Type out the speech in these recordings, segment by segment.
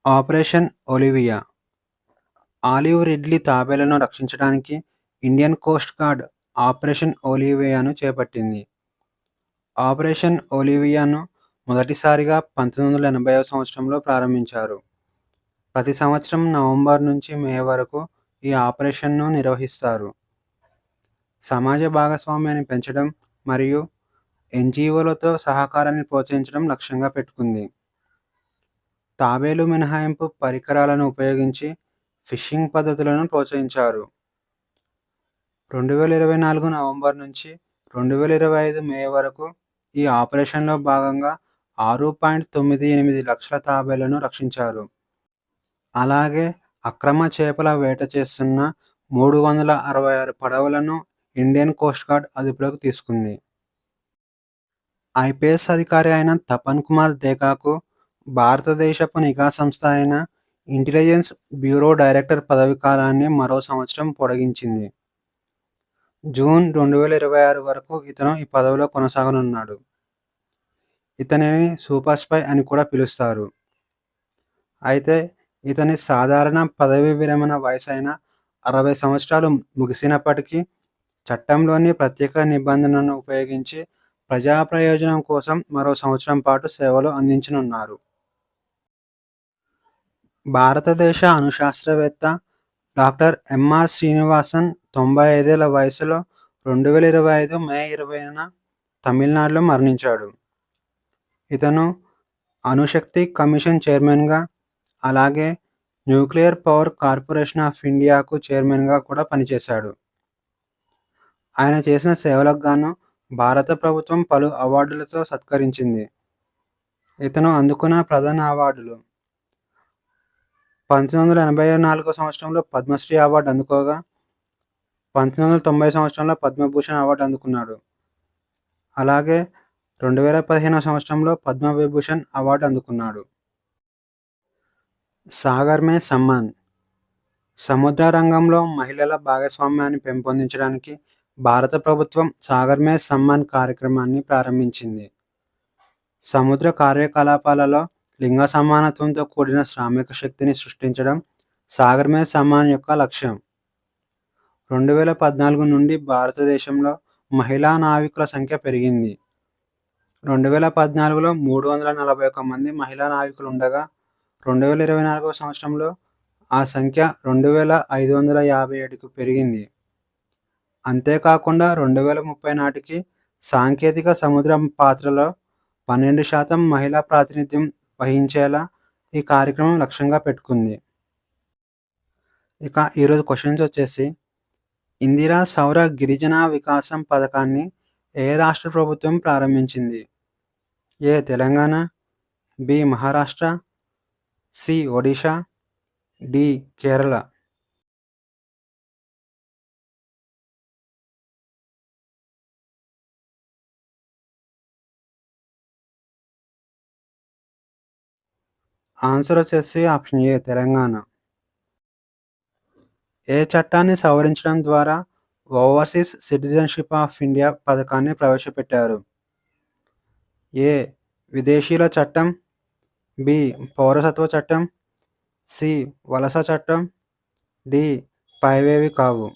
Operation Olivia olive Ridley తాబేళ్లను రక్షించడానికి Indian coast guard operation ఒలివియాను చేపట్టింది. Operation ఒలివియాను మొదటిసారిగా 1980వ సంవత్సరంలో ప్రారంభించారు. ప్రతి సంవత్సరం నవంబర్ నుంచి మే వరకు ఈ ఆపరేషన్‌ను నిర్వహిస్తారు. సమాజ భాగస్వామ్యాన్ని పెంచడం మరియు ఎన్‌జీఓలతో సహకారాన్ని ప్రోత్సహించడం లక్ష్యంగా పెట్టుకుంది. తాబేలు మినహాయింపు పరికరాలను ఉపయోగించి ఫిషింగ్ పద్ధతులను ప్రోత్సహించారు. 2024 నవంబర్ నుంచి 2025 మే వరకు ఈ ఆపరేషన్‌లో భాగంగా 6.98 లక్షల తాబేళ్లను రక్షించారు. అలాగే అక్రమ చేపల వేట చేస్తున్న 366 పడవలను ఇండియన్ కోస్ట్ గార్డ్ అదుపులోకి తీసుకుంది. ఐపీఎస్ అధికారి అయిన తపన్ కుమార్ దేకాకు భారతదేశపు నిఘా సంస్థ అయిన ఇంటెలిజెన్స్ బ్యూరో డైరెక్టర్ పదవీ కాలాన్ని మరో సంవత్సరం పొడిగించింది. జూన్ 2026 వరకు ఇతను ఈ పదవిలో కొనసాగనున్నాడు. ఇతనిని సూపర్ స్పై అని కూడా పిలుస్తారు. అయితే ఇతని సాధారణ పదవీ విరమణ వయసైన 60 సంవత్సరాలు ముగిసినప్పటికీ చట్టంలోని ప్రత్యేక నిబంధనను ఉపయోగించి ప్రజా ప్రయోజనం కోసం మరో సంవత్సరం పాటు సేవలు అందించనున్నారు. భారతదేశ అణుశాస్త్రవేత్త డాక్టర్ ఎంఆర్ శ్రీనివాసన్ 95 ఏళ్ల వయసులో 2025 మే 20న తమిళనాడులో మరణించాడు. ఇతను అణుశక్తి కమిషన్ చైర్మన్‌గా, అలాగే న్యూక్లియర్ పవర్ కార్పొరేషన్ ఆఫ్ ఇండియాకు చైర్మన్‌గా కూడా పనిచేశాడు. ఆయన చేసిన సేవలకు గాను భారత ప్రభుత్వం పలు అవార్డులతో సత్కరించింది. ఇతను అందుకున్న ప్రధాన అవార్డులు 1984 సంవత్సరంలో పద్మశ్రీ అవార్డు అందుకోగా, 1990 సంవత్సరంలో పద్మభూషణ్ అవార్డు అందుకున్నాడు. అలాగే 2015 సంవత్సరంలో పద్మవిభూషణ్ అవార్డు అందుకున్నాడు. సాగర్ మే సమ్మాన్ సముద్ర రంగంలో మహిళల భాగస్వామ్యాన్ని పెంపొందించడానికి భారత ప్రభుత్వం సాగర్ మే సమ్మాన్ కార్యక్రమాన్ని ప్రారంభించింది. సముద్ర కార్యకలాపాలలో లింగ సమానత్వంతో కూడిన శ్రామిక శక్తిని సృష్టించడం సాగర్ మే సమ్మాన్ యొక్క లక్ష్యం. 2014 నుండి భారతదేశంలో మహిళా నావికుల సంఖ్య పెరిగింది. 2014లో 341 మంది మహిళా నావికులు ఉండగా, 2024 సంవత్సరంలో ఆ సంఖ్య 2557కి పెరిగింది. అంతేకాకుండా 2030 నాటికి సాంకేతిక సముద్ర పాత్రలో 12% మహిళా ప్రాతినిధ్యం వహించేలా ఈ కార్యక్రమం లక్ష్యంగా పెట్టుకుంది. ఇక ఈరోజు క్వశ్చన్స్ వచ్చేసి, ఇందిరా సౌర గిరిజన వికాసం పథకాన్ని ఏ రాష్ట్ర ప్రభుత్వం ప్రారంభించింది? A Telangana, B Maharashtra, C Odisha, D Kerala. Answer వచ్చేసి ఆప్షన్ ఏ తెలంగాణ. ఏ చట్టాన్ని సవరించడం ద్వారా ఓవర్సీస్ సిటిజన్షిప్ ఆఫ్ ఇండియా పథకాన్ని ప్రవేశపెట్టారు? ఏ విదేశీయుల చట్టం, బి పౌరసత్వ చట్టం, సి వలస చట్టం, డి పైవేవి కావు.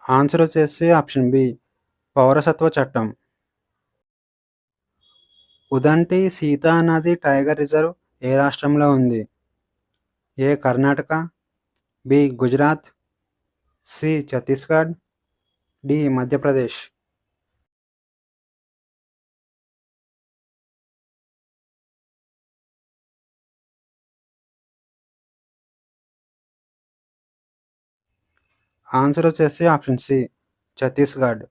ఆన్సర్ వచ్చేసి ఆప్షన్ బి పౌరసత్వ చట్టం. ఉదంటి సీతా నది టైగర్ రిజర్వ్ ఏ రాష్ట్రంలో ఉంది? ఏ Karnataka, B Gujarat, C Chhattisgarh, D Madhya Pradesh. Answer వచ్చేసి ఆప్షన్ సి ఛత్తీస్గఢ్.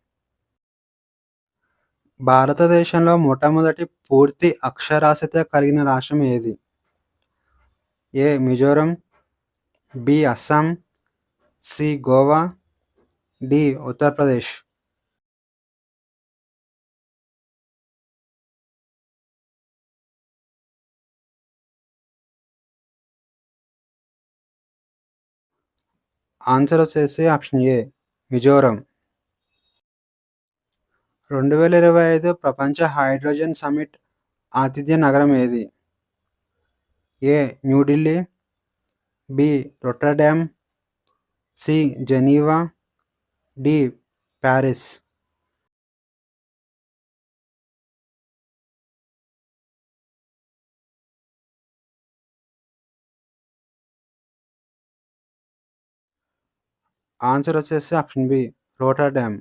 భారతదేశంలో మొట్టమొదటి పూర్తి అక్షరాస్యత కలిగిన రాష్ట్రం ఏది? ఏ Mizoram, B Assam, C Goa, D Uttar Pradesh. Answer వచ్చేసి ఆప్షన్ ఏ మిజోరం. 2025 ప్రపంచ హైడ్రోజన్ సమ్మిట్ ఆతిథ్య నగరం ఏది? ఏ New Delhi, B రొట్టర్డామ్, C Geneva, D Paris. Answer వచ్చేసి ఆప్షన్ బి రోటర్డామ్.